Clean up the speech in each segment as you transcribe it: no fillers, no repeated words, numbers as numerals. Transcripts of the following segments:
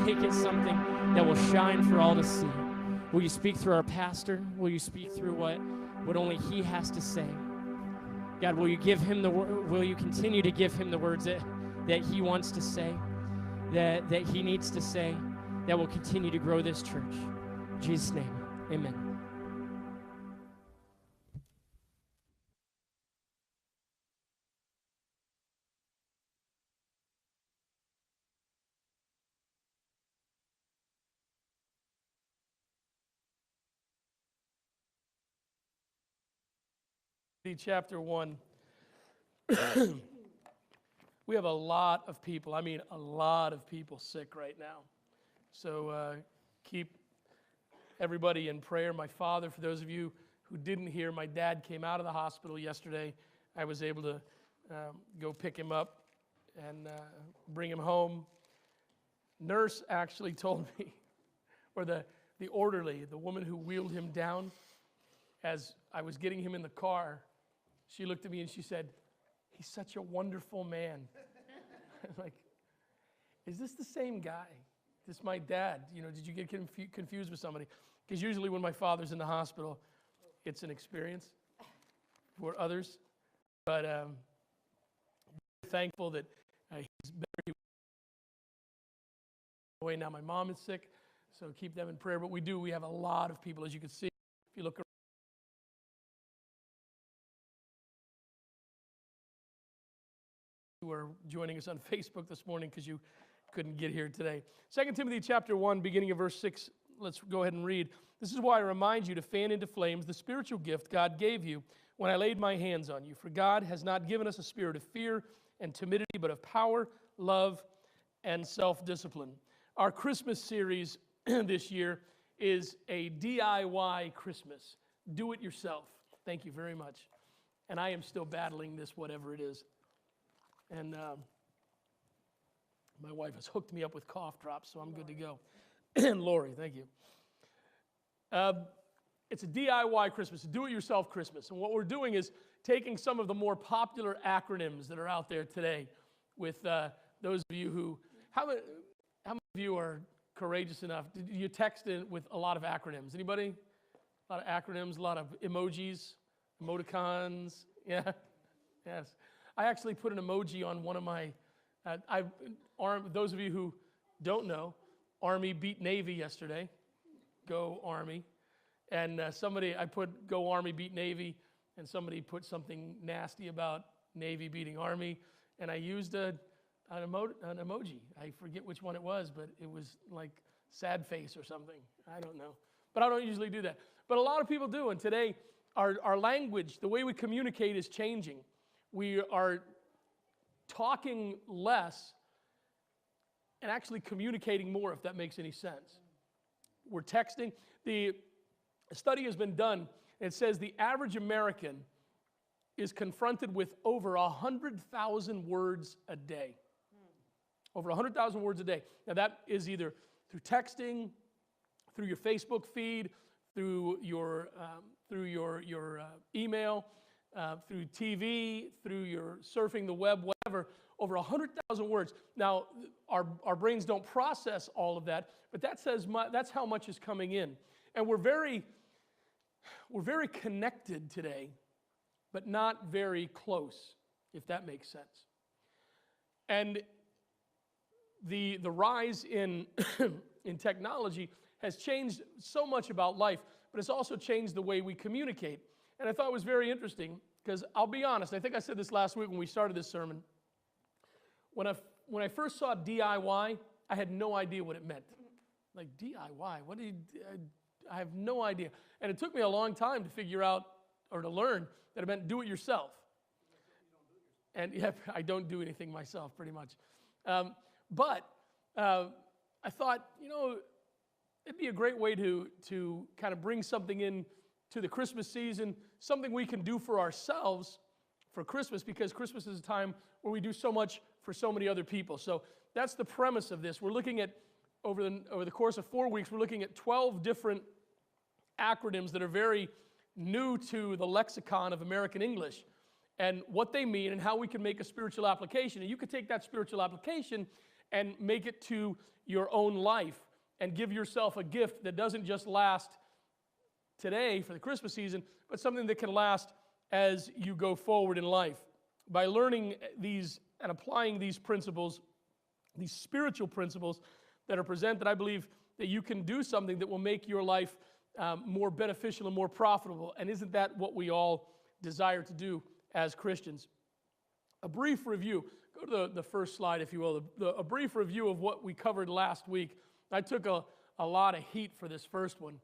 make it something that will shine for all to see. Will you speak through our pastor? Will you speak through what only he has to say? God, will you give him will you continue to give him the words that he wants to say, that he needs to say, that will continue to grow this church. In Jesus' name, amen. Chapter 1. We have a lot of people, a lot of people sick right now. So keep everybody in prayer. My father, for those of you who didn't hear, my dad came out of the hospital yesterday. I was able to go pick him up and bring him home. Nurse actually told me, or the orderly, the woman who wheeled him down, as I was getting him in the car, she looked at me and she said, "He's such a wonderful man." I'm like, is this the same guy? Is this my dad? Did you get confused with somebody? Because usually when my father's in the hospital, it's an experience for others. But I'm thankful that he's better. Away now, my mom is sick, so keep them in prayer. But we have a lot of people, as you can see, if you look around. Who are joining us on Facebook this morning because you couldn't get here today. 2 Timothy chapter 1, beginning of verse 6. Let's go ahead and read. "This is why I remind you to fan into flames the spiritual gift God gave you when I laid my hands on you. For God has not given us a spirit of fear and timidity, but of power, love, and self-discipline." Our Christmas series this year is a DIY Christmas. Do it yourself. Thank you very much. And I am still battling this, whatever it is. And my wife has hooked me up with cough drops, so I'm good to go. And Lori, thank you. It's a DIY Christmas, a do-it-yourself Christmas. And what we're doing is taking some of the more popular acronyms that are out there today with those of you who, how many of you are courageous enough? Did you text in with a lot of acronyms? Anybody? A lot of acronyms, a lot of emojis, emoticons. Yeah, yes. I actually put an emoji on one of my, those of you who don't know, Army beat Navy yesterday. Go Army. And I put Go Army beat Navy, and somebody put something nasty about Navy beating Army, and I used an emoji. I forget which one it was, but it was like sad face or something. I don't know. But I don't usually do that. But a lot of people do, and today our language, the way we communicate is changing. We are talking less and actually communicating more, if that makes any sense. We're texting. The study has been done. It says the average American is confronted with over 100,000 words a day. Over 100,000 words a day. Now that is either through texting, through your Facebook feed, through your email, through TV, through your surfing the web, whatever, over 100,000 words. Now, our brains don't process all of that, but that's how much is coming in. And we're very connected today, but not very close, if that makes sense. And the rise in in technology has changed so much about life, but it's also changed the way we communicate. And I thought it was very interesting because I'll be honest, I think I said this last week when we started this sermon. When I first saw DIY, I had no idea what it meant. Like DIY, I have no idea. And it took me a long time to figure out or to learn that it meant do it yourself. And yeah, I don't do anything myself pretty much. But I thought, it'd be a great way to kind of bring something in to the Christmas season, something we can do for ourselves for Christmas, because Christmas is a time where we do so much for so many other people. So that's the premise of this. We're looking at, over the course of 4 weeks, we're looking at 12 different acronyms that are very new to the lexicon of American English and what they mean and how we can make a spiritual application. And you could take that spiritual application and make it to your own life and give yourself a gift that doesn't just last today for the Christmas season, but something that can last as you go forward in life. By learning these and applying these principles, these spiritual principles that are presented, I believe that you can do something that will make your life more beneficial and more profitable. And isn't that what we all desire to do as Christians? A brief review. Go to the first slide, if you will. A brief review of what we covered last week. I took a lot of heat for this first one.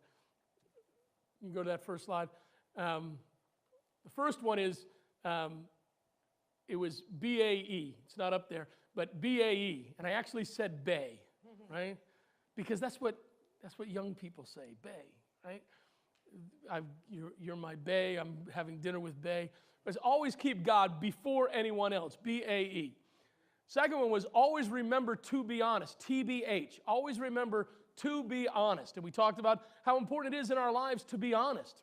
You can go to that first slide. The first one is, it was BAE. It's not up there, but BAE. And I actually said Bay, right? Because that's what young people say, Bay, right? You're my Bay. I'm having dinner with Bay. But always keep God before anyone else, BAE. Second one was always remember to be honest, TBH. Always remember to be honest. And we talked about how important it is in our lives to be honest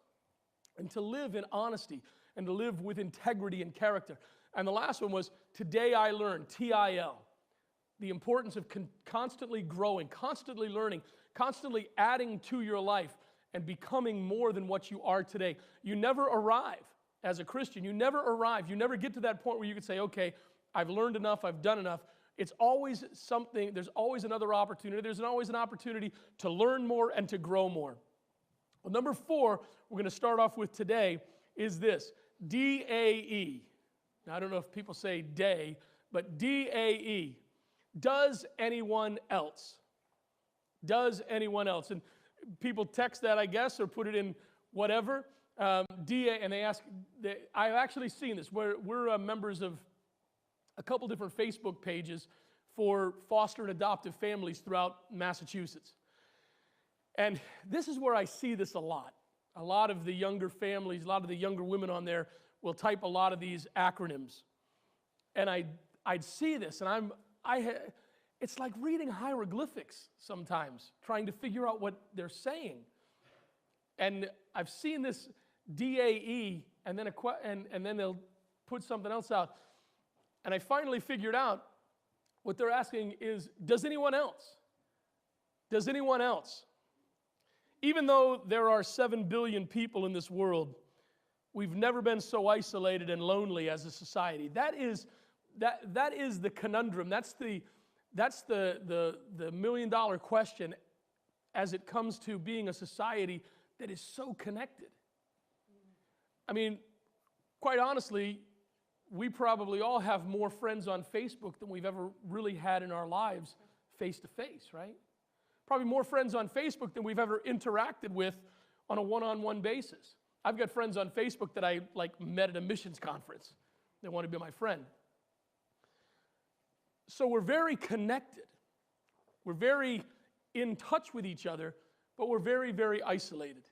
and to live in honesty and to live with integrity and character. And the last one was today I learned, TIL. The importance of constantly growing, constantly learning, constantly adding to your life and becoming more than what you are today. You never arrive as a Christian. You never arrive. You never get to that point where you can say, okay, I've learned enough, I've done enough. It's always something, there's always another opportunity. There's always an opportunity to learn more and to grow more. Well, number 4, we're going to start off with today is this, DAE. Now, I don't know if people say day, but DAE. Does anyone else? Does anyone else? And people text that, I guess, or put it in whatever. DA, and they ask, I've actually seen this. We're members of a couple different Facebook pages for foster and adoptive families throughout Massachusetts. And this is where I see this a lot. A lot of the younger families, a lot of the younger women on there will type a lot of these acronyms. And I'd see this, and it's like reading hieroglyphics sometimes, trying to figure out what they're saying. And I've seen this DAE, and then they'll put something else out. And I finally figured out what they're asking is, does anyone else? Does anyone else? Even though there are 7 billion people in this world, we've never been so isolated and lonely as a society. That is the conundrum. That's the $1 million question as it comes to being a society that is so connected. I mean, quite honestly, we probably all have more friends on Facebook than we've ever really had in our lives face to face, right? Probably more friends on Facebook than we've ever interacted with on a one-on-one basis. I've got friends on Facebook that I met at a missions conference. They want to be my friend. So we're very connected. We're very in touch with each other, but we're very, very isolated.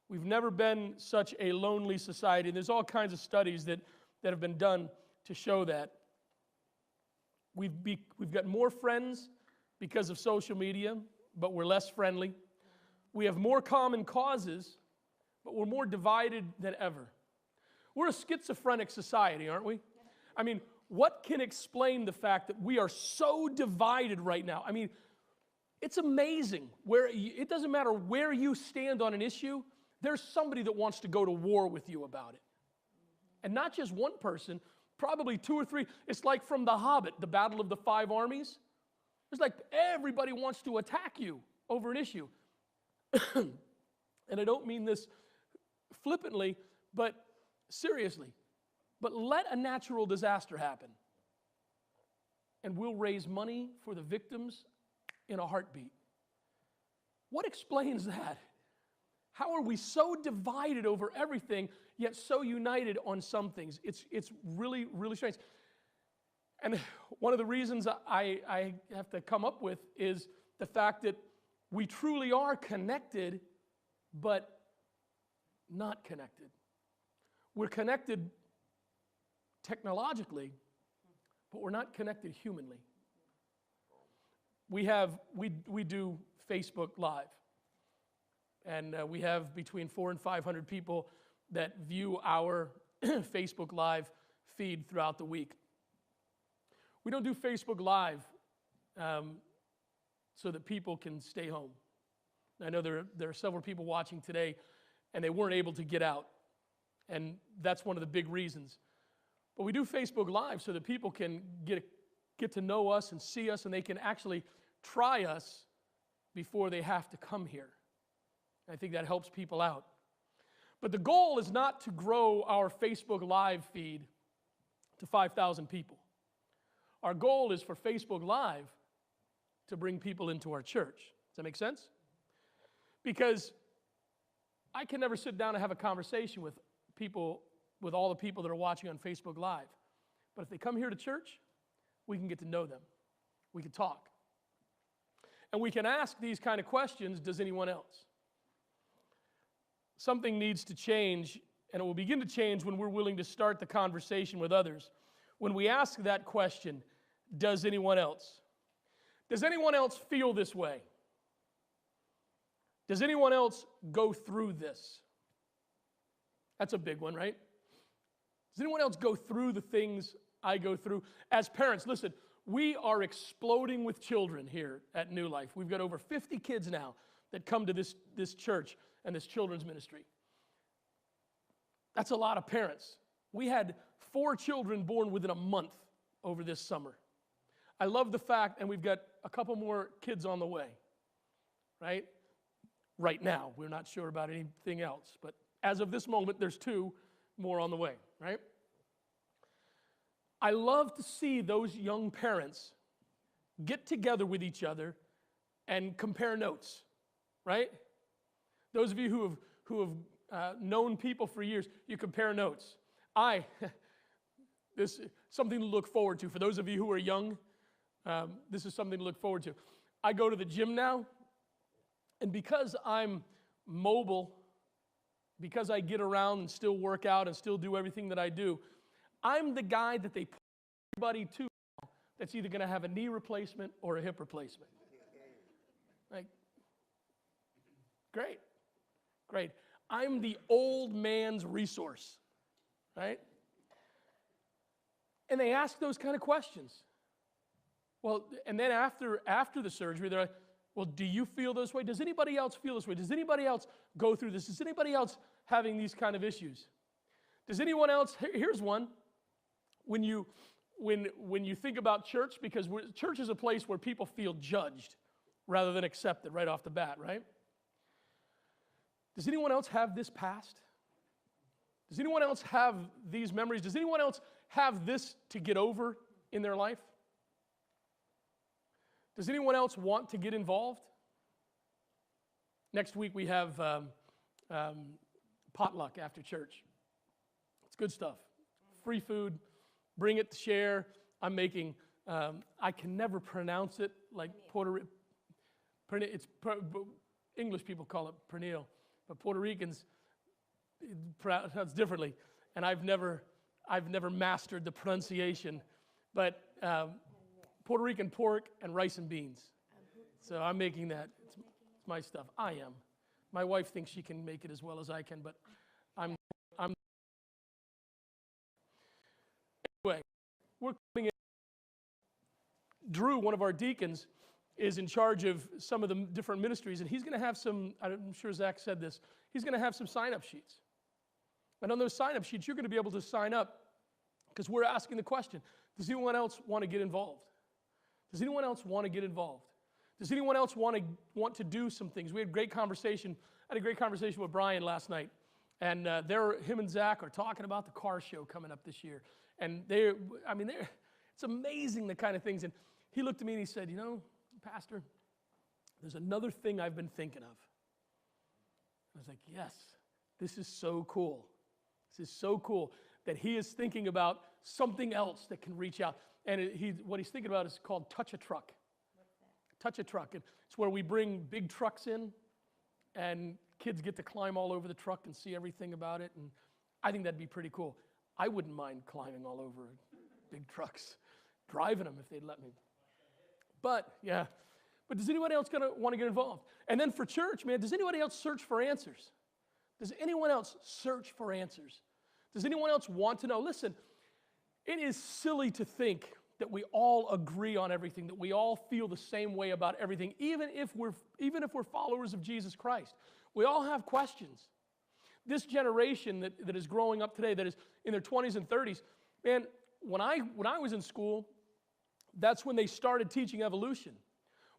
We've never been such a lonely society. There's all kinds of studies that have been done to show that. We've got more friends because of social media, but we're less friendly. We have more common causes, but we're more divided than ever. We're a schizophrenic society, aren't we? I mean, what can explain the fact that we are so divided right now? I mean, it's amazing. It doesn't matter where you stand on an issue, there's somebody that wants to go to war with you about it. And not just one person, probably 2 or 3. It's like from The Hobbit, the Battle of the 5 Armies. It's like everybody wants to attack you over an issue. And I don't mean this flippantly, but seriously. But let a natural disaster happen, and we'll raise money for the victims in a heartbeat. What explains that? How are we so divided over everything, yet so united on some things? It's really, really strange. And one of the reasons I have to come up with is the fact that we truly are connected, but not connected. We're connected technologically, but we're not connected humanly. We do Facebook Live, and we have between 400 and 500 people that view our Facebook Live feed throughout the week. We don't do Facebook Live so that people can stay home. I know there are several people watching today, and they weren't able to get out, and that's one of the big reasons. But we do Facebook Live so that people can get to know us and see us, and they can actually try us before they have to come here. I think that helps people out. But the goal is not to grow our Facebook Live feed to 5,000 people. Our goal is for Facebook Live to bring people into our church. Does that make sense? Because I can never sit down and have a conversation with people, with all the people that are watching on Facebook Live. But if they come here to church, we can get to know them. We can talk. And we can ask these kind of questions, does anyone else? Something needs to change, and it will begin to change when we're willing to start the conversation with others. When we ask that question, does anyone else? Does anyone else feel this way? Does anyone else go through this? That's a big one, right? Does anyone else go through the things I go through? As parents, listen, we are exploding with children here at New Life. We've got over 50 kids now that come to this church and this children's ministry. That's a lot of parents. We had 4 children born within a month over this summer. I love the fact, and we've got a couple more kids on the way, right? Right now. We're not sure about anything else, but as of this moment, there's 2 more on the way, right? I love to see those young parents get together with each other and compare notes, right? Those of you who have known people for years, you compare notes. This is something to look forward to. For those of you who are young, this is something to look forward to. I go to the gym now, and because I'm mobile, because I get around and still work out and still do everything that I do, I'm the guy that they put everybody to that's either going to have a knee replacement or a hip replacement. Like, great. I'm the old man's resource, right? And they ask those kind of questions. Well, and then after the surgery, they're like, well, do you feel this way? Does anybody else feel this way? Does anybody else go through this? Is anybody else having these kind of issues? Does anyone else, here's one, when you think about church, because church is a place where people feel judged rather than accepted right off the bat, right? Does anyone else have this past? Does anyone else have these memories? Does anyone else have this to get over in their life? Does anyone else want to get involved? Next week we have potluck after church. It's good stuff. Free food. Bring it to share. I'm making, I can never pronounce it like English people call it pernil, but Puerto Ricans pronounce differently, and I've never mastered the pronunciation, but Puerto Rican pork and rice and beans. So I'm making that. It's my stuff. I am. My wife thinks she can make it as well as I can, but I'm. Anyway, we're coming in. Drew, one of our deacons, is in charge of some of the different ministries, and he's going to have some, I'm sure Zach said this, he's going to have some sign-up sheets. And on those sign-up sheets, you're going to be able to sign up because we're asking the question, does anyone else want to get involved? Does anyone else want to get involved? Does anyone else want to do some things? We had a great conversation. I had a great conversation with Brian last night, and him and Zach are talking about the car show coming up this year. And it's amazing the kind of things. And he looked at me and he said, Pastor, there's another thing I've been thinking of. I was like, yes, this is so cool. This is so cool that he is thinking about something else that can reach out. And what he's thinking about is called Touch a Truck. What's that? Touch a Truck. And it's where we bring big trucks in, and kids get to climb all over the truck and see everything about it. And I think that'd be pretty cool. I wouldn't mind climbing all over big trucks, driving them if they'd let me. But does anybody else want to get involved? And then for church, man, does anybody else search for answers? Does anyone else search for answers? Does anyone else want to know? Listen, it is silly to think that we all agree on everything, that we all feel the same way about everything, even if we're followers of Jesus Christ. We all have questions. This generation that is growing up today, that is in their 20s and 30s, man, when I was in school, that's when they started teaching evolution.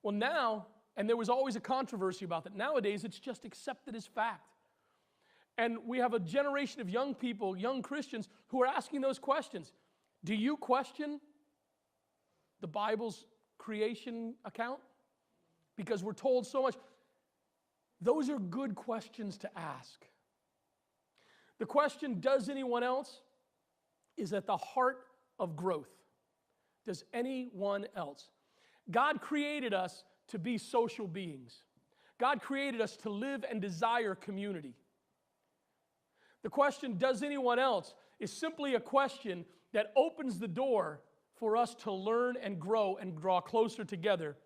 Well, now, and there was always a controversy about that. Nowadays, it's just accepted as fact. And we have a generation of young people, young Christians, who are asking those questions. Do you question the Bible's creation account? Because we're told so much. Those are good questions to ask. The question, does anyone else, is at the heart of growth. Does anyone else? God created us to be social beings. God created us to live and desire community. The question, does anyone else, is simply a question that opens the door for us to learn and grow and draw closer together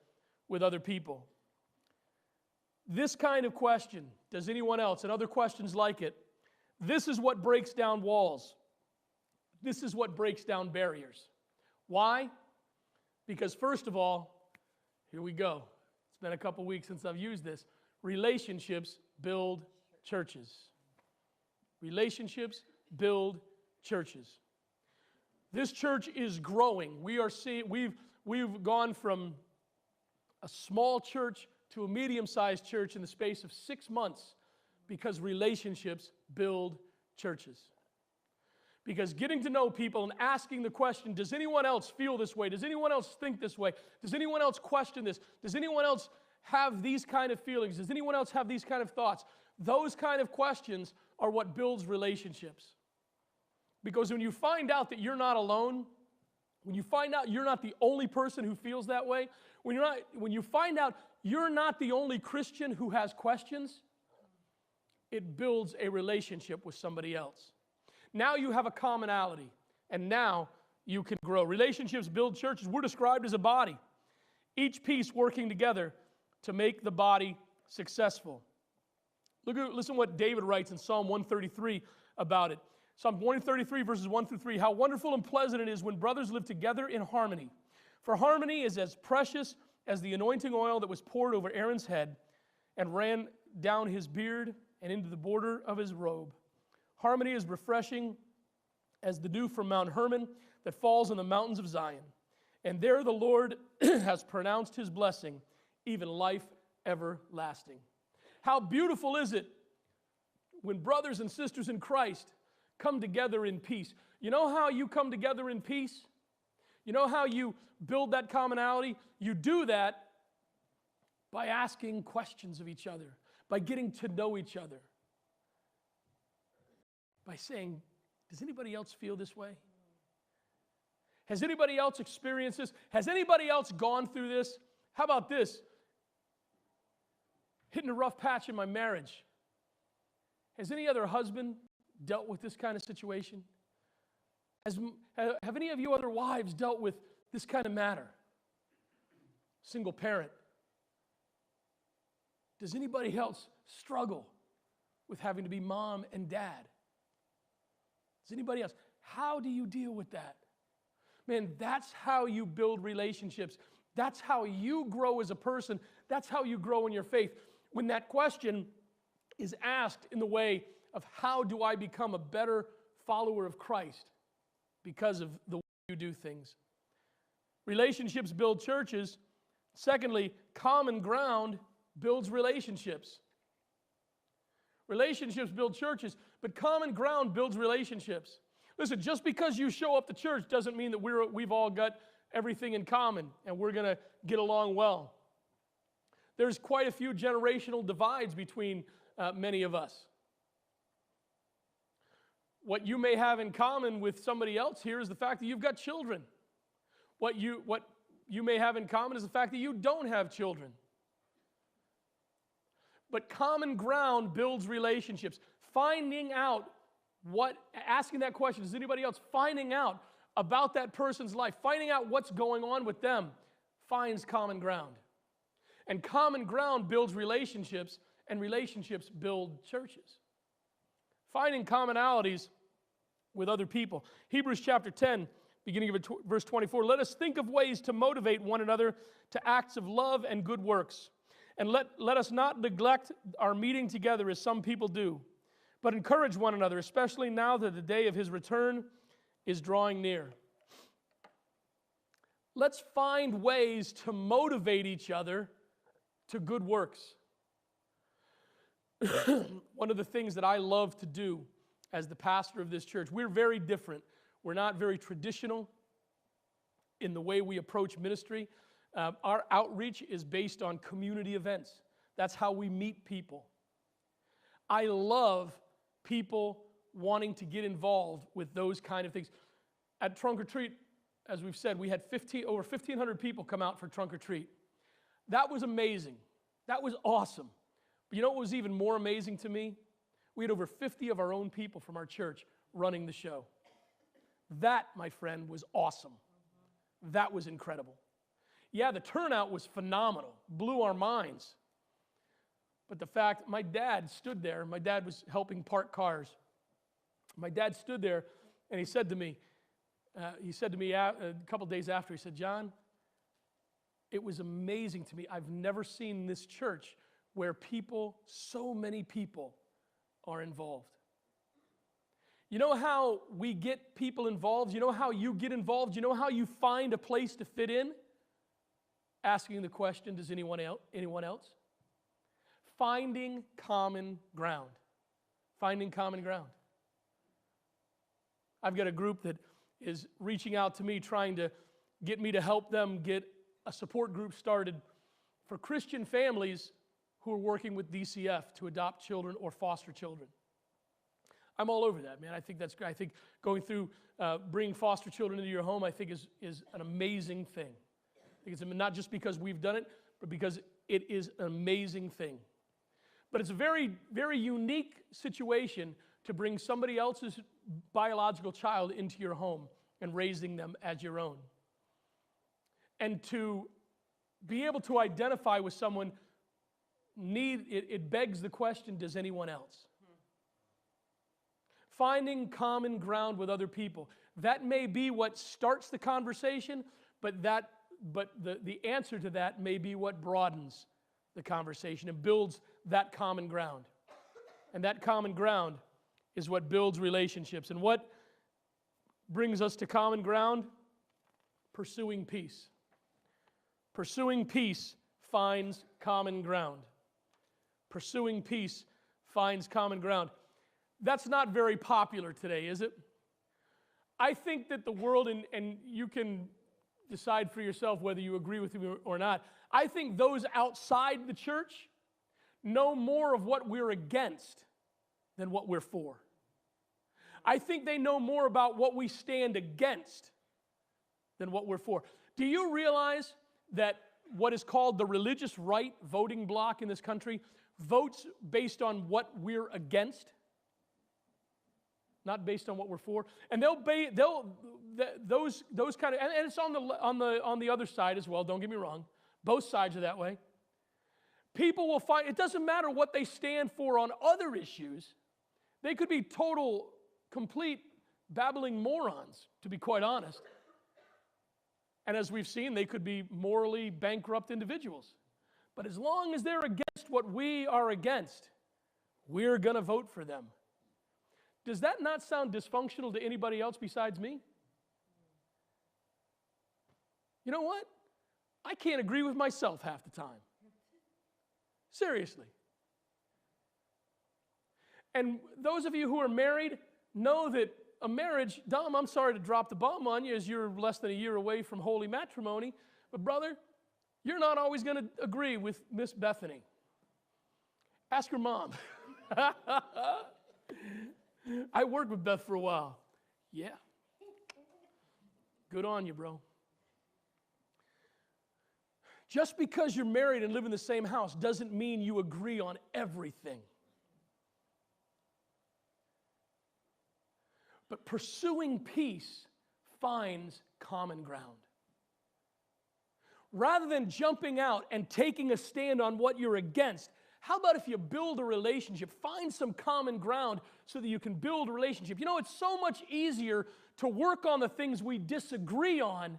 with other people. This kind of question, does anyone else, and other questions like it, this is what breaks down walls. This is what breaks down barriers. Why? Because first of all, here we go. It's been a couple weeks since I've used this. Relationships build churches. Relationships build churches. This church is growing. We've gone from a small church to a medium-sized church in the space of 6 months because relationships build churches. Because getting to know people and asking the question, does anyone else feel this way? Does anyone else think this way? Does anyone else question this? Does anyone else have these kind of feelings? Does anyone else have these kind of thoughts? Those kind of questions are what builds relationships. Because when you find out that you're not alone, when you find out you're not the only person who feels that way, when you find out you're not the only Christian who has questions, it builds a relationship with somebody else. Now you have a commonality, and now you can grow. Relationships build churches. We're described as a body, each piece working together to make the body successful. Listen to what David writes in Psalm 133 about it. Psalm 133, verses 1 through 3. How wonderful and pleasant it is when brothers live together in harmony. For harmony is as precious as the anointing oil that was poured over Aaron's head and ran down his beard and into the border of his robe. Harmony is refreshing as the dew from Mount Hermon that falls on the mountains of Zion. And there the Lord has pronounced his blessing, even life everlasting. How beautiful is it when brothers and sisters in Christ come together in peace. You know how you come together in peace? You know how you build that commonality? You do that by asking questions of each other, by getting to know each other, by saying, does anybody else feel this way? Has anybody else experienced this? Has anybody else gone through this? How about this? Hitting a rough patch in my marriage. Has any other husband dealt with this kind of situation? Have any of you other wives dealt with this kind of matter? Single parent. Does anybody else struggle with having to be mom and dad? Does anybody else? How do you deal with that? Man, that's how you build relationships. That's how you grow as a person. That's how you grow in your faith. When that question is asked in the way of how do I become a better follower of Christ because of the way you do things. Relationships build churches. Secondly, common ground builds relationships. Relationships build churches, but common ground builds relationships. Listen, just because you show up to church doesn't mean that we've all got everything in common and we're going to get along well. There's quite a few generational divides between many of us. What you may have in common with somebody else here is the fact that you've got children. What you may have in common is the fact that you don't have children. But common ground builds relationships. Finding out asking that question, is anybody else finding out about that person's life, finding out what's going on with them, finds common ground. And common ground builds relationships, and relationships build churches. Finding commonalities with other people. Hebrews chapter 10, beginning of verse 24. Let us think of ways to motivate one another to acts of love and good works. And let us not neglect our meeting together as some people do, but encourage one another, especially now that the day of his return is drawing near. Let's find ways to motivate each other to good works. One of the things that I love to do as the pastor of this church, we're very different. We're not very traditional in the way we approach ministry. Our outreach is based on community events. That's how we meet people. I love people wanting to get involved with those kind of things. At Trunk or Treat, as we've said, we had over 1,500 people come out for Trunk or Treat. That was amazing. That was awesome. But you know what was even more amazing to me? We had over 50 of our own people from our church running the show. That, my friend, was awesome. That was incredible. Yeah, the turnout was phenomenal, blew our minds. But the fact, my dad stood there, my dad was helping park cars. My dad stood there and he said to me a couple days after, he said, John, it was amazing to me. I've never seen this church where so many people are involved. You know how we get people involved? You know how you get involved? You know how you find a place to fit in? Asking the question, does anyone else? Finding common ground. Finding common ground. I've got a group that is reaching out to me, trying to get me to help them get a support group started for Christian families who are working with DCF to adopt children or foster children. I'm all over that, man. I think that's great. I think going through bringing foster children into your home, I think is an amazing thing. I think it's not just because we've done it, but because it is an amazing thing. But it's a very, very unique situation to bring somebody else's biological child into your home and raising them as your own. And to be able to identify with someone, it begs the question, does anyone else? Finding common ground with other people. That may be what starts the conversation, but the answer to that may be what broadens the conversation and builds that common ground. And that common ground is what builds relationships. And what brings us to common ground? Pursuing peace. Pursuing peace finds common ground. Pursuing peace finds common ground. That's not very popular today, is it? I think that the world, and you can decide for yourself whether you agree with me or not, I think those outside the church know more of what we're against than what we're for. I think they know more about what we stand against than what we're for. Do you realize that what is called the religious right voting bloc in this country votes based on what we're against, not based on what we're for? And those kind of, and it's on the other side as well. Don't get me wrong. Both sides are that way. People will find it doesn't matter what they stand for on other issues. They could be total, complete babbling morons, to be quite honest. And as we've seen, they could be morally bankrupt individuals. But as long as they're against what we are against, we're going to vote for them. Does that not sound dysfunctional to anybody else besides me? You know what? I can't agree with myself half the time. Seriously. And those of you who are married know that a marriage, Dom, I'm sorry to drop the bomb on you as you're less than a year away from holy matrimony, but brother, you're not always going to agree with Miss Bethany. Ask her mom. I worked with Beth for a while. Yeah. Good on you, bro. Just because you're married and live in the same house doesn't mean you agree on everything. But pursuing peace finds common ground. Rather than jumping out and taking a stand on what you're against, How about if you build a relationship? Find some common ground so that you can build a relationship. You know, it's so much easier to work on the things we disagree on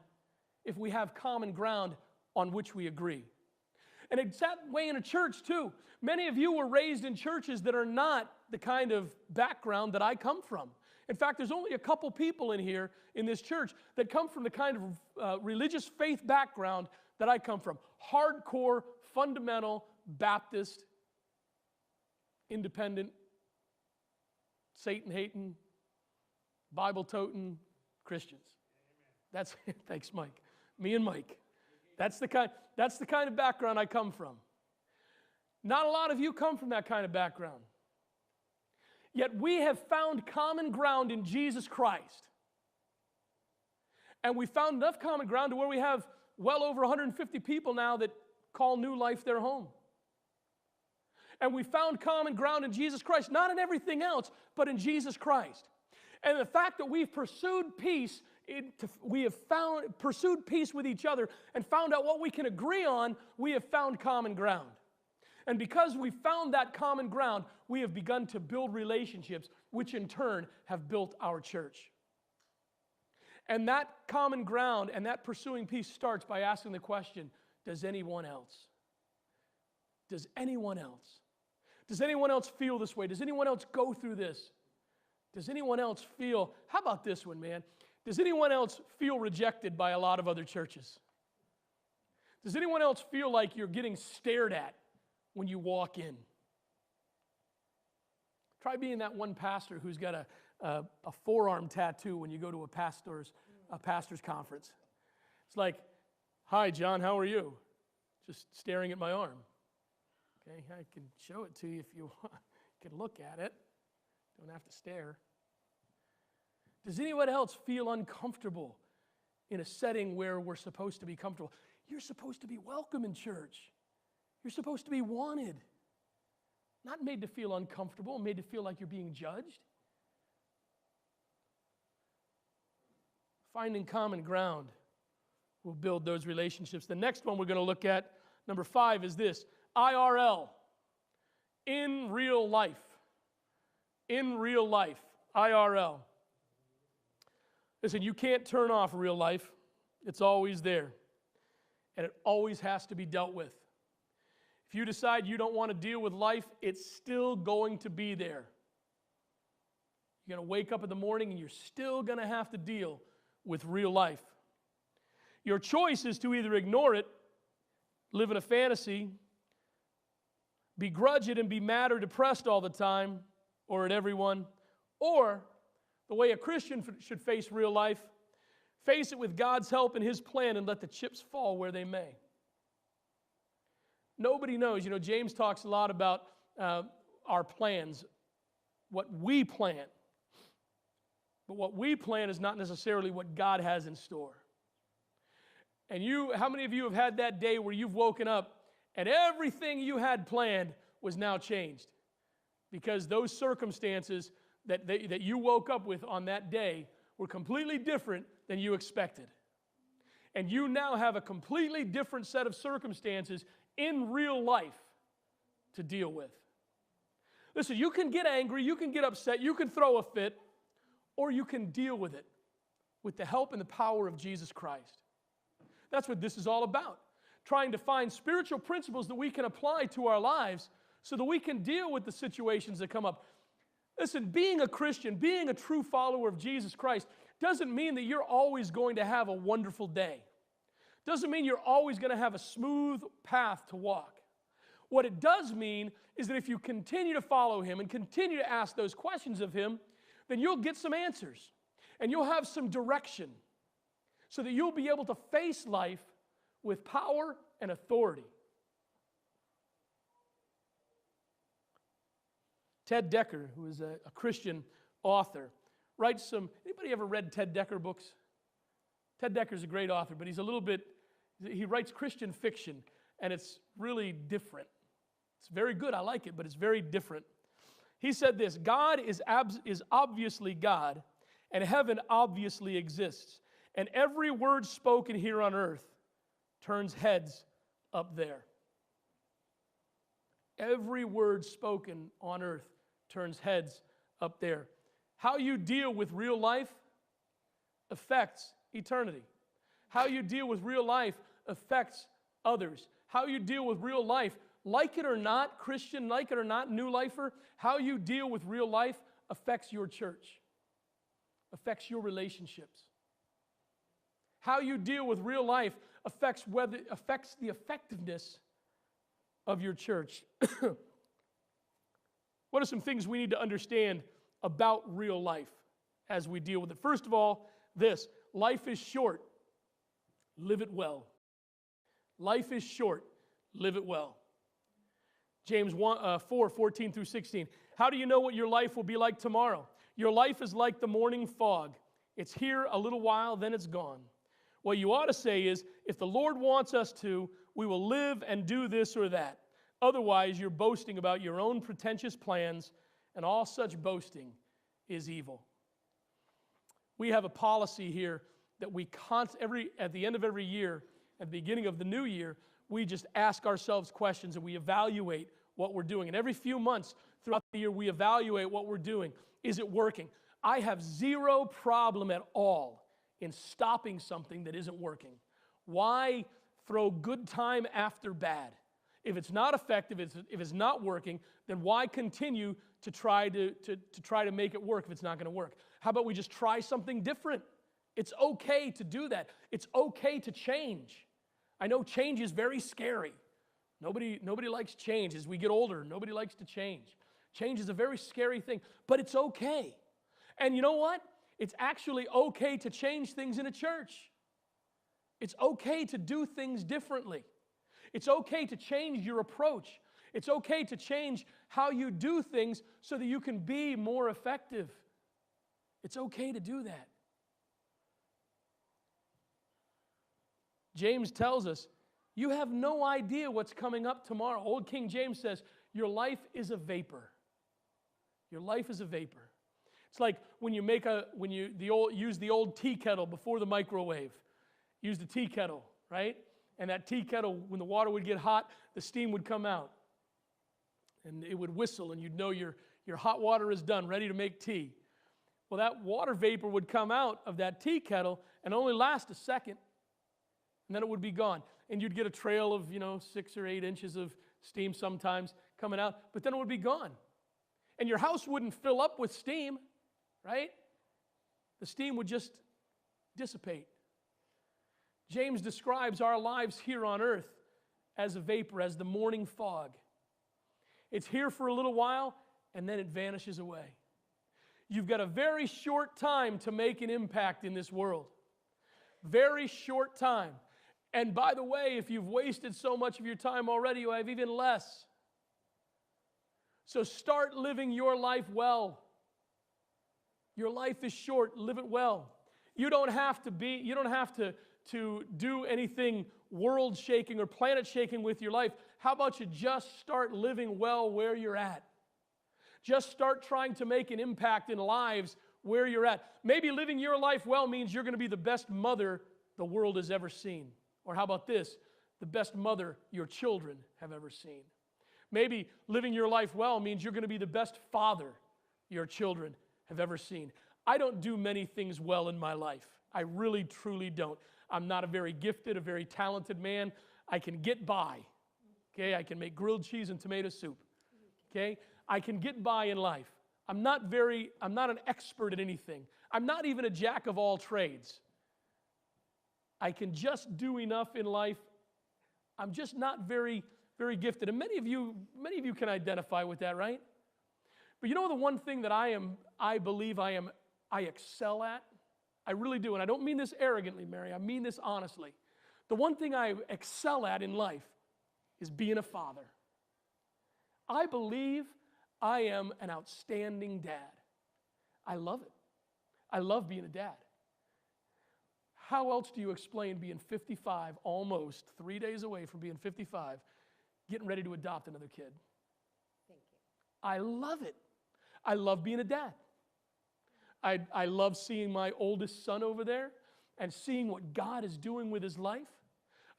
if we have common ground on which we agree. And it's that way in a church too. Many of you were raised in churches that are not the kind of background that I come from. In fact, there's only a couple people in here in this church that come from the kind of religious faith background that I come from. Hardcore, fundamental, Baptist, independent, Satan-hating, Bible-toting Christians. That's thanks, Mike. Me and Mike. That's the kind of background I come from. Not a lot of you come from that kind of background. Yet we have found common ground in Jesus Christ. And we found enough common ground to where we have well over 150 people now that call New Life their home. And we found common ground in Jesus Christ, not in everything else, but in Jesus Christ. And the fact that we've pursued peace, we have pursued peace with each other and found out what we can agree on, we have found common ground. And because we found that common ground, we have begun to build relationships, which in turn have built our church. And that common ground and that pursuing peace starts by asking the question, does anyone else? Does anyone else? Does anyone else feel this way? Does anyone else go through this? Does anyone else feel, how about this one, man? Does anyone else feel rejected by a lot of other churches? Does anyone else feel like you're getting stared at when you walk in? Try being that one pastor who's got a forearm tattoo when you go to a pastor's conference. It's like, hi, John, how are you? Just staring at my arm. Okay, I can show it to you if you want. You can look at it. Don't have to stare. Does anyone else feel uncomfortable in a setting where we're supposed to be comfortable? You're supposed to be welcome in church. You're supposed to be wanted. Not made to feel uncomfortable, made to feel like you're being judged. Finding common ground will build those relationships. The next one we're going to look at, number 5, is this: IRL, in real life. In real life, IRL. Listen, you can't turn off real life. It's always there. And it always has to be dealt with. If you decide you don't want to deal with life, it's still going to be there. You're going to wake up in the morning and you're still going to have to deal with real life. Your choice is to either ignore it, live in a fantasy, begrudge it and be mad or depressed all the time or at everyone, or the way a Christian should face real life, face it with God's help and His plan and let the chips fall where they may. Nobody knows. You know, James talks a lot about our plans, what we plan. But what we plan is not necessarily what God has in store. And how many of you have had that day where you've woken up and everything you had planned was now changed? Because those circumstances that you woke up with on that day were completely different than you expected. And you now have a completely different set of circumstances in real life to deal with. Listen, you can get angry, you can get upset, you can throw a fit, or you can deal with it with the help and the power of Jesus Christ. That's what this is all about. Trying to find spiritual principles that we can apply to our lives so that we can deal with the situations that come up. Listen, being a Christian, being a true follower of Jesus Christ doesn't mean that you're always going to have a wonderful day. Doesn't mean you're always going to have a smooth path to walk. What it does mean is that if you continue to follow Him and continue to ask those questions of Him, then you'll get some answers and you'll have some direction so that you'll be able to face life with power and authority. Ted Decker, who is a Christian author, writes some. Anybody ever read Ted Decker books? Ted Decker's a great author, but he writes Christian fiction, and it's really different. It's very good, I like it, but it's very different. He said this: God is obviously God, and heaven obviously exists, and every word spoken here on earth turns heads up there. Every word spoken on earth turns heads up there. How you deal with real life affects eternity. How you deal with real life affects others. How you deal with real life, like it or not, Christian, like it or not, new lifer, how you deal with real life affects your church, affects your relationships. How you deal with real life affects the effectiveness of your church. What are some things we need to understand about real life as we deal with it? First of all, this: life is short. Live it well. Life is short. Live it well. James 4:14 through 16. How do you know what your life will be like tomorrow? Your life is like the morning fog. It's here a little while, then it's gone. What you ought to say is, if the Lord wants us to, we will live and do this or that. Otherwise, you're boasting about your own pretentious plans, and all such boasting is evil. We have a policy here that we at the end of every year, at the beginning of the new year, we just ask ourselves questions and we evaluate what we're doing. And every few months throughout the year, we evaluate what we're doing. Is it working? I have zero problem at all in stopping something that isn't working. Why throw good time after bad? If it's not effective, if it's not working, then why continue to try to make it work if it's not going to work? How about we just try something different? It's okay to do that. It's okay to change. I know change is very scary. Nobody likes change. As we get older, nobody likes to change. Change is a very scary thing, but it's okay. And you know what? It's actually okay to change things in a church. It's okay to do things differently. It's okay to change your approach. It's okay to change how you do things so that you can be more effective. It's okay to do that. James tells us, you have no idea what's coming up tomorrow. Old King James says, your life is a vapor. Your life is a vapor. It's like when you use the old tea kettle before the microwave. Use the tea kettle, right? And that tea kettle, when the water would get hot, the steam would come out. And it would whistle, and you'd know your hot water is done, ready to make tea. Well, that water vapor would come out of that tea kettle and only last a second, and then it would be gone. And you'd get a trail of, 6 or 8 inches of steam sometimes coming out, but then it would be gone. And your house wouldn't fill up with steam, right? The steam would just dissipate. James describes our lives here on earth as a vapor, as the morning fog. It's here for a little while, and then it vanishes away. You've got a very short time to make an impact in this world. Very short time. And by the way, if you've wasted so much of your time already, you have even less. So start living your life well. Your life is short. Live it well. You don't have to do anything world-shaking or planet-shaking with your life. How about you just start living well where you're at? Just start trying to make an impact in lives where you're at. Maybe living your life well means you're going to be the best mother the world has ever seen. Or how about this? The best mother your children have ever seen. Maybe living your life well means you're going to be the best father your children have ever seen. I don't do many things well in my life. I really, truly don't. I'm not a very gifted, a very talented man. I can get by. Okay, I can make grilled cheese and tomato soup. Okay, I can get by in life. I'm not an expert at anything. I'm not even a jack of all trades. I can just do enough in life. I'm just not very, very gifted. And many of you can identify with that, right? But you know the one thing that I believe I excel at? I really do. And I don't mean this arrogantly, Mary. I mean this honestly. The one thing I excel at in life is being a father. I believe I am an outstanding dad. I love it. I love being a dad. How else do you explain being 55, almost 3 days away from being 55, getting ready to adopt another kid? Thank you. I love it. I love being a dad. I love seeing my oldest son over there and seeing what God is doing with his life.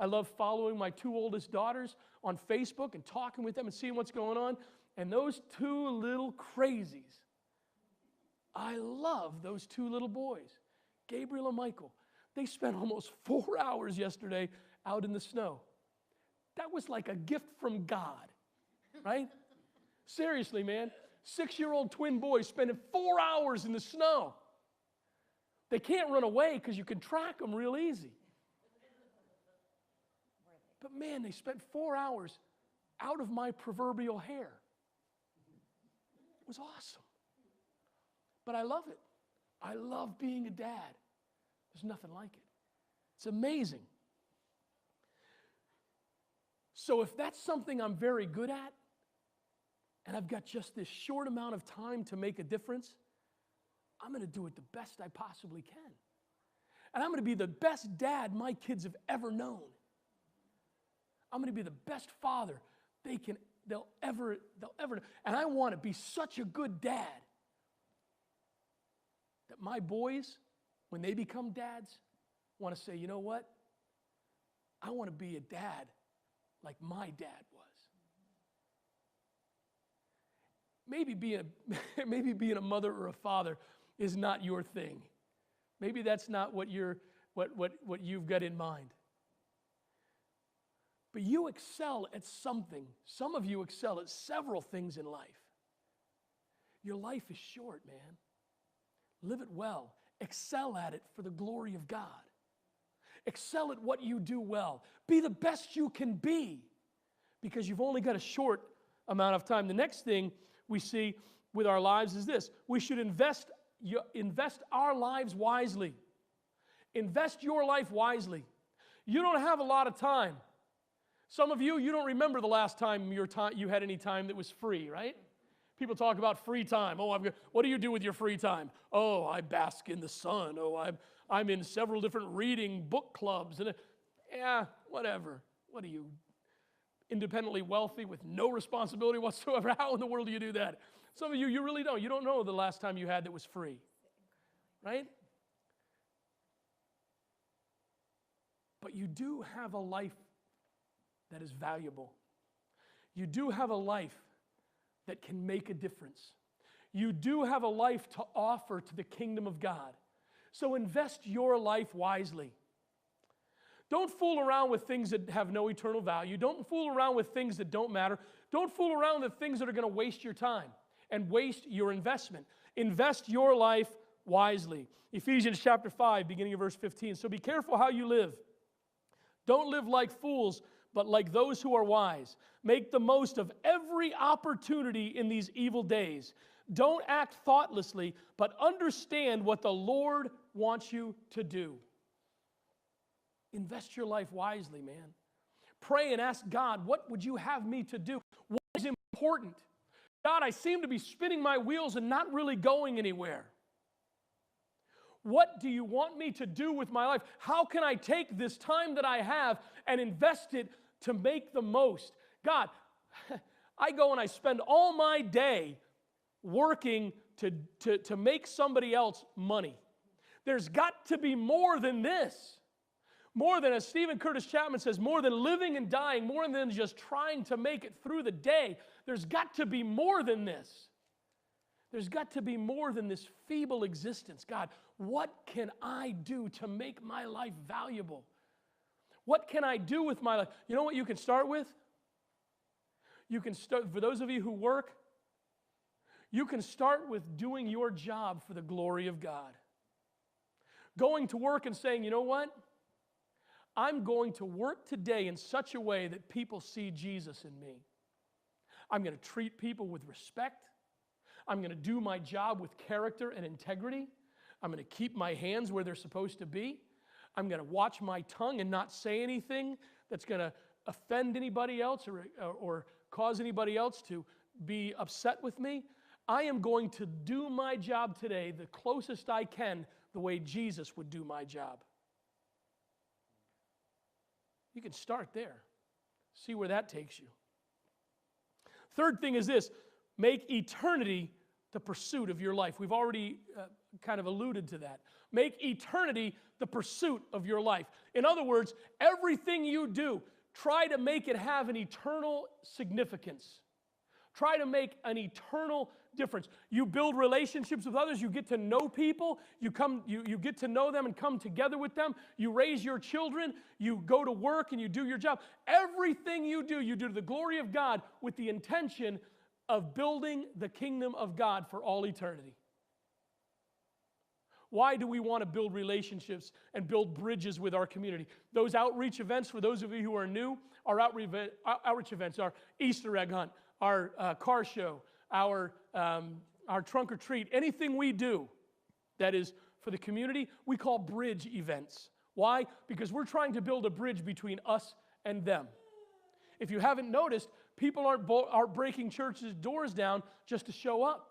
I love following my 2 oldest daughters on Facebook and talking with them and seeing what's going on. And those 2 little crazies, I love those 2 little boys, Gabriel and Michael. They spent almost 4 hours yesterday out in the snow. That was like a gift from God, right? Seriously, man. 6-year-old twin boys spending 4 hours in the snow. They can't run away because you can track them real easy. But man, they spent 4 hours out of my proverbial hair. It was awesome. But I love it. I love being a dad. There's nothing like it. It's amazing. So if that's something I'm very good at, and I've got just this short amount of time to make a difference, I'm going to do it the best I possibly can. And I'm going to be the best dad my kids have ever known. I'm going to be the best father they'll ever know. And I want to be such a good dad that my boys, when they become dads, want to say, you know what? I want to be a dad like my dad was. Maybe being a mother or a father is not your thing. Maybe that's not what you've got in mind. But you excel at something. Some of you excel at several things in life. Your life is short, man. Live it well. Excel at it for the glory of God. Excel at what you do well. Be the best you can be because you've only got a short amount of time. The next thing we see with our lives is this. We should invest our lives wisely. Invest your life wisely. You don't have a lot of time. Some of you don't remember the last time you had any time that was free, right? People talk about free time. Oh, what do you do with your free time? Oh, I bask in the sun. Oh, I'm in several different reading book clubs. And yeah, whatever. What are you, independently wealthy with no responsibility whatsoever? How in the world do you do that? Some of you really don't. You don't know the last time you had that was free, right? But you do have a life that is valuable. You do have a life that can make a difference. You do have a life to offer to the kingdom of God. So invest your life wisely. Don't fool around with things that have no eternal value. Don't fool around with things that don't matter. Don't fool around with things that are going to waste your time and waste your investment. Invest your life wisely. Ephesians chapter 5, beginning of verse 15. So be careful how you live. Don't live like fools, but like those who are wise. Make the most of every opportunity in these evil days. Don't act thoughtlessly, but understand what the Lord wants you to do. Invest your life wisely, man. Pray and ask God, what would you have me to do? What is important? God, I seem to be spinning my wheels and not really going anywhere. What do you want me to do with my life? How can I take this time that I have and invest it to make the most? God, I go and I spend all my day working to make somebody else money. There's got to be more than this. More than, as Stephen Curtis Chapman says, more than living and dying, more than just trying to make it through the day. There's got to be more than this. There's got to be more than this feeble existence. God, what can I do to make my life valuable? What can I do with my life? You know what you can start with? You can start, for those of you who work, you can start with doing your job for the glory of God. Going to work and saying, you know what? I'm going to work today in such a way that people see Jesus in me. I'm going to treat people with respect. I'm going to do my job with character and integrity. I'm going to keep my hands where they're supposed to be. I'm going to watch my tongue and not say anything that's going to offend anybody else or cause anybody else to be upset with me. I am going to do my job today the closest I can the way Jesus would do my job. You can start there. See where that takes you. Third thing is this: make eternity the pursuit of your life. We've already kind of alluded to that. Make eternity the pursuit of your life. In other words, everything you do, try to make it have an eternal significance. Try to make an eternal difference. You build relationships with others. You get to know people. You get to know them and come together with them. You raise your children. You go to work and you do your job. Everything you do to the glory of God with the intention of building the kingdom of God for all eternity. Why do we want to build relationships and build bridges with our community? Those outreach events, for those of you who are new, our outreach events, our Easter egg hunt, our car show, our trunk or treat, anything we do that is for the community, we call bridge events. Why? Because we're trying to build a bridge between us and them. If you haven't noticed, people aren't breaking churches' doors down just to show up.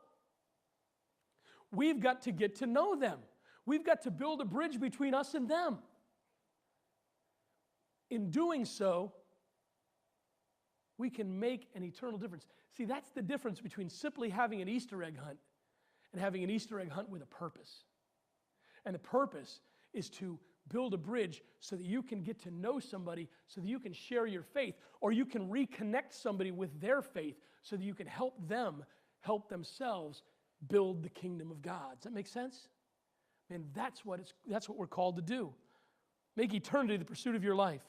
We've got to get to know them. We've got to build a bridge between us and them. In doing so, we can make an eternal difference. See, that's the difference between simply having an Easter egg hunt and having an Easter egg hunt with a purpose. And the purpose is to build a bridge so that you can get to know somebody, so that you can share your faith, or you can reconnect somebody with their faith so that you can help them help themselves build the kingdom of God. Does that make sense? And that's what we're called to do. Make eternity the pursuit of your life.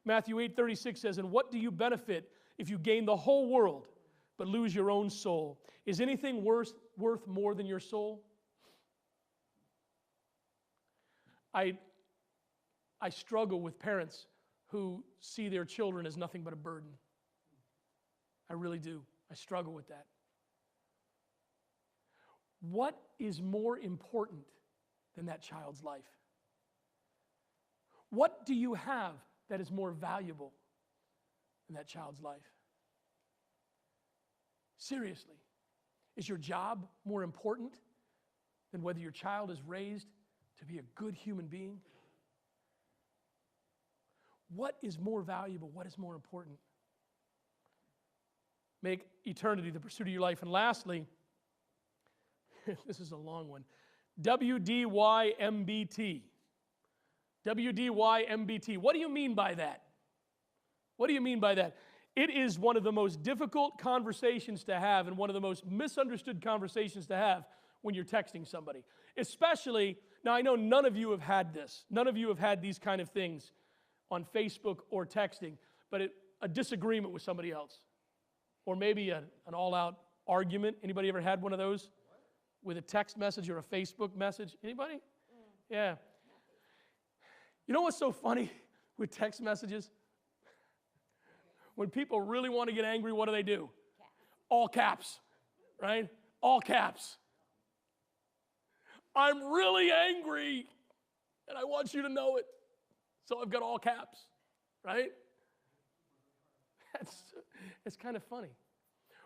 Matthew 8:36 says, "And what do you benefit if you gain the whole world but lose your own soul? Is anything worth more than your soul?" I struggle with parents who see their children as nothing but a burden. I really do. I struggle with that. What is more important than that child's life? What do you have that is more valuable than that child's life? Seriously, is your job more important than whether your child is raised to be a good human being? What is more valuable? What is more important? Make eternity the pursuit of your life. And lastly, this is a long one, WDYMBT. WDYMBT. What do you mean by that? What do you mean by that? It is one of the most difficult conversations to have and one of the most misunderstood conversations to have when you're texting somebody. Especially, now I know none of you have had this. None of you have had these kind of things on Facebook or texting, but a disagreement with somebody else. Or maybe an all-out argument. Anybody ever had one of those? With a text message or a Facebook message? Anybody? Yeah. You know what's so funny with text messages? When people really want to get angry, what do? All caps, right? All caps. I'm really angry, and I want you to know it. So I've got all caps, right? It's kind of funny.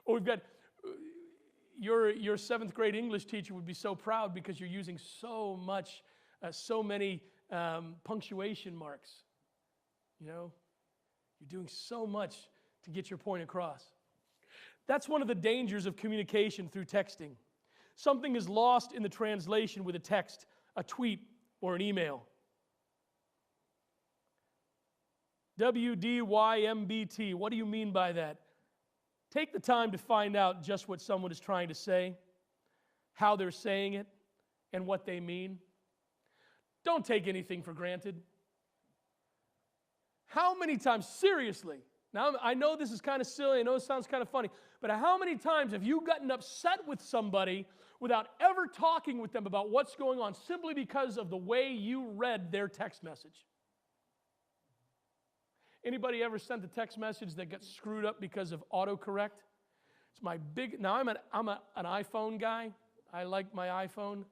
Or we've got, your seventh grade English teacher would be so proud because you're using so many punctuation marks. You know, you're doing so much to get your point across. That's one of the dangers of communication through texting. Something is lost in the translation with a text, a tweet, or an email. WDYMBT. What do you mean by that? Take the time to find out just what someone is trying to say, how they're saying it, and what they mean. Don't take anything for granted. How many times, seriously, now I know this is kind of silly, I know it sounds kind of funny, but how many times have you gotten upset with somebody without ever talking with them about what's going on simply because of the way you read their text message? Anybody ever sent a text message that got screwed up because of autocorrect? It's my big, now I'm an iPhone guy. I like my iPhone,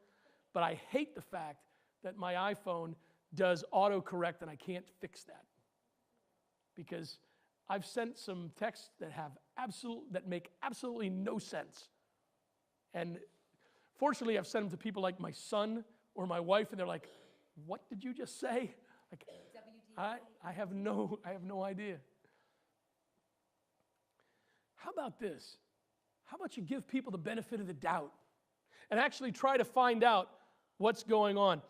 but I hate the fact that my iPhone does autocorrect and I can't fix that. Because I've sent some texts that make absolutely no sense. And fortunately, I've sent them to people like my son or my wife, and they're like, "What did you just say?" Like, I have no idea. How about this? How about you give people the benefit of the doubt? and actually try to find out what's going on.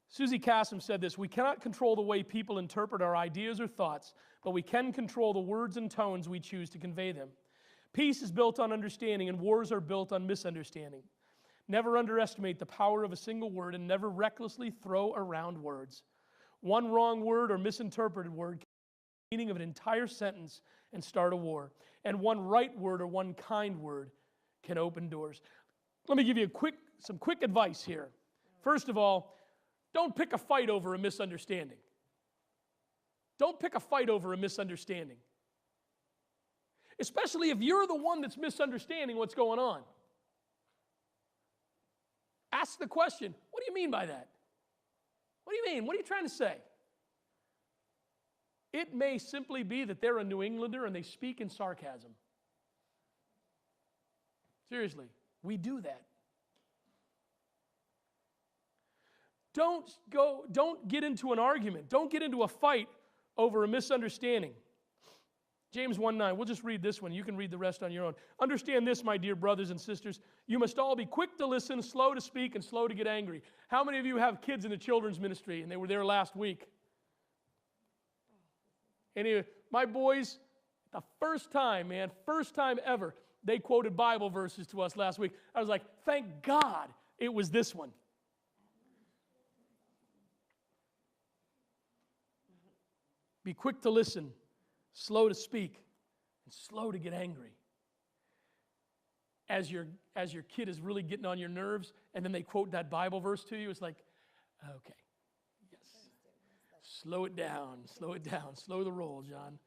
Susie Kassem said this: "We cannot control the way people interpret our ideas or thoughts, but we can control the words and tones we choose to convey them. Peace is built on understanding, and wars are built on misunderstanding. Never underestimate the power of a single word, and never recklessly throw around words. One wrong word or misinterpreted word can change the meaning of an entire sentence and start a war. And one right word or one kind word can open doors." Let me give you some quick advice here. First of all, don't pick a fight over a misunderstanding. Don't pick a fight over a misunderstanding. Especially if you're the one that's misunderstanding what's going on. Ask the question, what do you mean by that? What do you mean? What are you trying to say? It may simply be that they're a New Englander and they speak in sarcasm. Seriously, we do that. Don't get into an argument. Don't get into a fight over a misunderstanding. James 1:9, we'll just read this one. You can read the rest on your own. "Understand this, my dear brothers and sisters. You must all be quick to listen, slow to speak, and slow to get angry." How many of you have kids in the children's ministry and they were there last week? Any, my boys, the first time ever, they quoted Bible verses to us last week. I was like, thank God it was this one. Be quick to listen, slow to speak, and slow to get angry. As your kid is really getting on your nerves, and then they quote that Bible verse to you, it's like, okay, yes. Slow it down, slow the roll, John.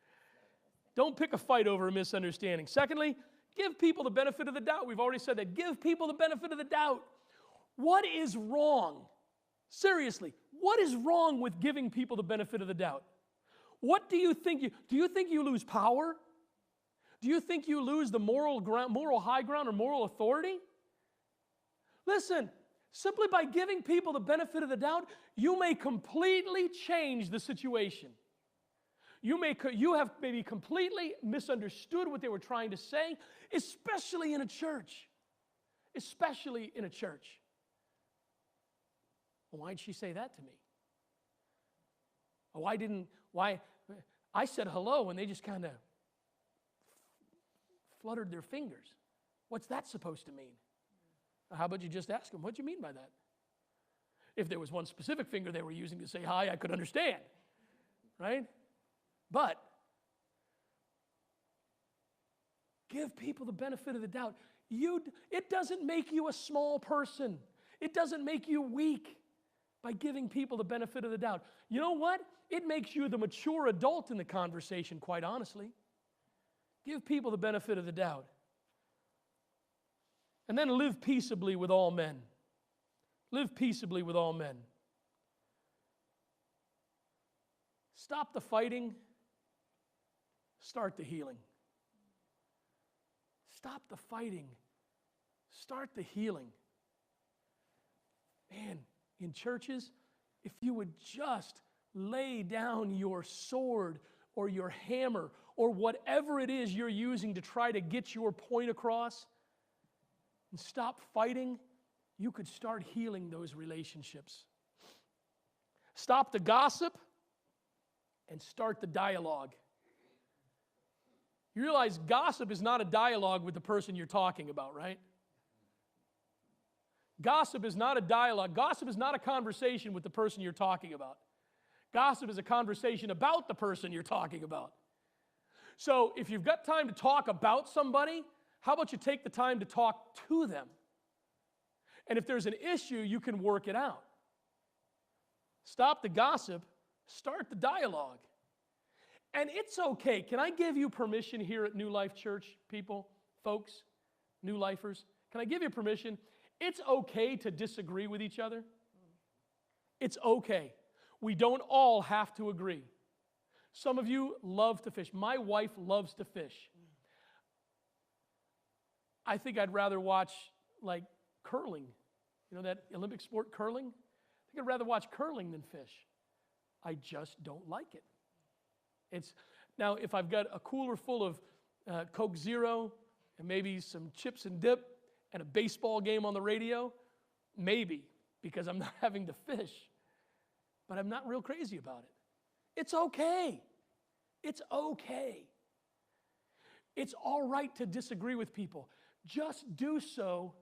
Don't pick a fight over a misunderstanding. Secondly, give people the benefit of the doubt. We've already said that. Give people the benefit of the doubt. What is wrong? Seriously, what is wrong with giving people the benefit of the doubt? What do you think you lose power? Do you think you lose the moral high ground or moral authority? Listen, simply by giving people the benefit of the doubt, you may completely change the situation. You have maybe completely misunderstood what they were trying to say, especially in a church. Especially in a church. Well, why'd she say that to me? Why? I said hello and they just kind of fluttered their fingers. What's that supposed to mean? How about you just ask them, what do you mean by that? If there was one specific finger they were using to say hi, I could understand, right? But give people the benefit of the doubt. It doesn't make you a small person. It doesn't make you weak by giving people the benefit of the doubt. You know what? It makes you the mature adult in the conversation, quite honestly. Give people the benefit of the doubt. And then live peaceably with all men. Live peaceably with all men. Stop the fighting. Start the healing. Stop the fighting. Start the healing. Man, in churches, if you would just lay down your sword or your hammer or whatever it is you're using to try to get your point across and stop fighting, you could start healing those relationships. Stop the gossip and start the dialogue. You realize gossip is not a dialogue with the person you're talking about, right? Gossip is not a dialogue. Gossip is not a conversation with the person you're talking about. Gossip is a conversation about the person you're talking about. So if you've got time to talk about somebody, how about you take the time to talk to them? And if there's an issue, you can work it out. Stop the gossip, start the dialogue. And it's okay. Can I give you permission here at New Life Church, people, folks, New Lifers? Can I give you permission? It's okay to disagree with each other. It's okay. We don't all have to agree. Some of you love to fish. My wife loves to fish. I think I'd rather watch like curling. You know that Olympic sport, curling? I think I'd rather watch curling than fish. I just don't like it. Now, if I've got a cooler full of Coke Zero and maybe some chips and dip and a baseball game on the radio? Maybe, because I'm not having to fish. But I'm not real crazy about it. It's okay. It's okay. It's all right to disagree with people. Just do so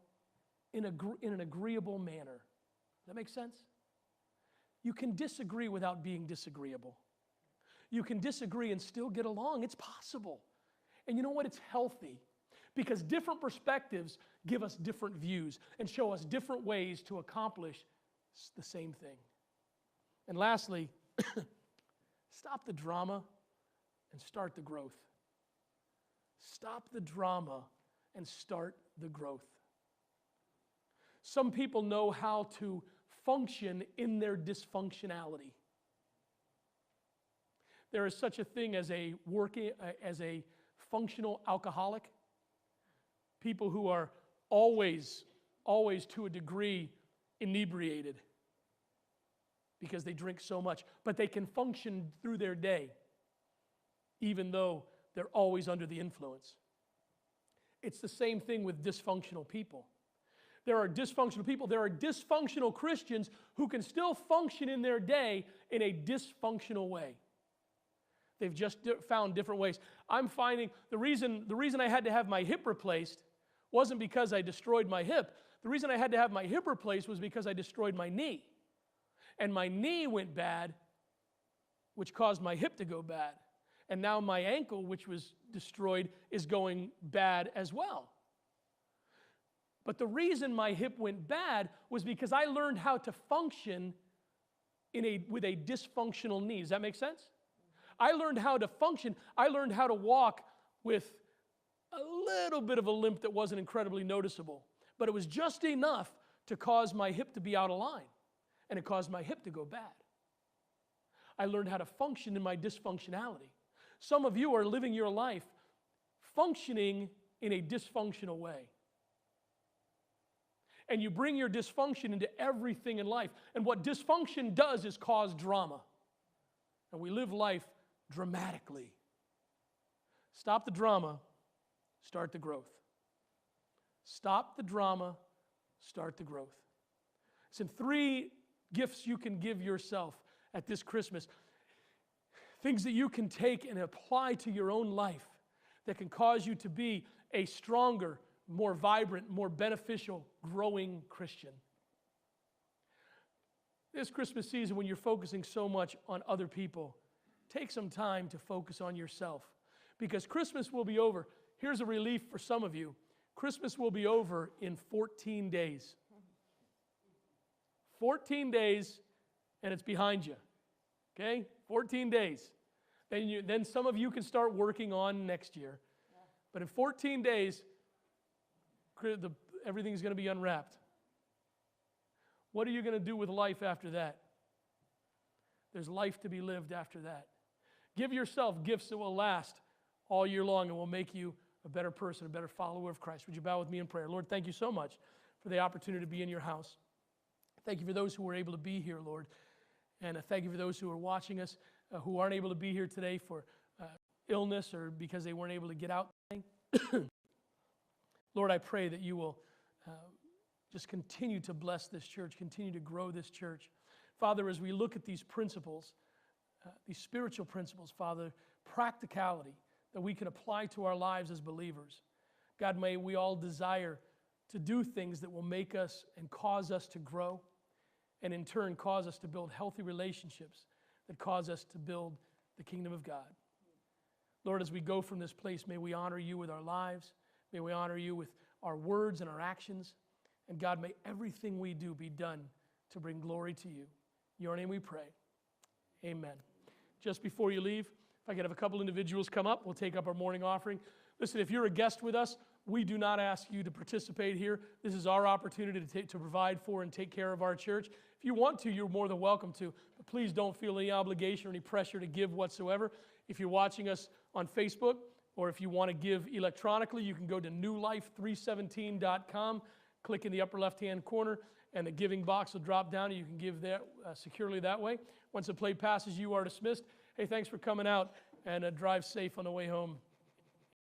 in an agreeable manner. Does that make sense? You can disagree without being disagreeable. You can disagree and still get along. It's possible. And you know what? It's healthy. Because different perspectives give us different views and show us different ways to accomplish the same thing. And lastly, stop the drama and start the growth. Stop the drama and start the growth. Some people know how to function in their dysfunctionality. There is such a thing as a functional alcoholic. People who are always to a degree inebriated because they drink so much, but they can function through their day even though they're always under the influence. It's the same thing with dysfunctional people. There are dysfunctional people. There are dysfunctional Christians who can still function in their day in a dysfunctional way. They've just found different ways. I'm finding the reason I had to have my hip replaced wasn't because I destroyed my hip. The reason I had to have my hip replaced was because I destroyed my knee. And my knee went bad, which caused my hip to go bad. And now my ankle, which was destroyed, is going bad as well. But the reason my hip went bad was because I learned how to function with a dysfunctional knee. Does that make sense? I learned how to function. I learned how to walk with a little bit of a limp that wasn't incredibly noticeable. But it was just enough to cause my hip to be out of line. And it caused my hip to go bad. I learned how to function in my dysfunctionality. Some of you are living your life functioning in a dysfunctional way. And you bring your dysfunction into everything in life. And what dysfunction does is cause drama. And we live life dramatically. Stop the drama, start the growth. Stop the drama, start the growth. It's 3 gifts you can give yourself at this Christmas. Things that you can take and apply to your own life that can cause you to be a stronger, more vibrant, more beneficial, growing Christian. This Christmas season, when you're focusing so much on other people, take some time to focus on yourself. Because Christmas will be over. Here's a relief for some of you. Christmas will be over in 14 days. 14 days, and it's behind you. Okay? 14 days. Then some of you can start working on next year. But in 14 days, everything's going to be unwrapped. What are you going to do with life after that? There's life to be lived after that. Give yourself gifts that will last all year long and will make you a better person, a better follower of Christ. Would you bow with me in prayer? Lord, thank you so much for the opportunity to be in your house. Thank you for those who were able to be here, Lord. And thank you for those who are watching us who aren't able to be here today for illness or because they weren't able to get out today. Lord, I pray that you will just continue to bless this church, continue to grow this church. Father, as we look at these principles, these spiritual principles, Father, practicality that we can apply to our lives as believers. God, may we all desire to do things that will make us and cause us to grow, and in turn cause us to build healthy relationships that cause us to build the kingdom of God. Lord, as we go from this place, may we honor you with our lives. May we honor you with our words and our actions. And God, may everything we do be done to bring glory to you. In your name we pray. Amen. Just before you leave, if I could have a couple individuals come up, we'll take up our morning offering. Listen, if you're a guest with us, we do not ask you to participate here. This is our opportunity to provide for and take care of our church. If you want to, you're more than welcome to. But please don't feel any obligation or any pressure to give whatsoever. If you're watching us on Facebook, or if you want to give electronically, you can go to newlife317.com, click in the upper left-hand corner, and the giving box will drop down, and you can give that securely that way. Once the plate passes, you are dismissed. Hey, thanks for coming out, and drive safe on the way home.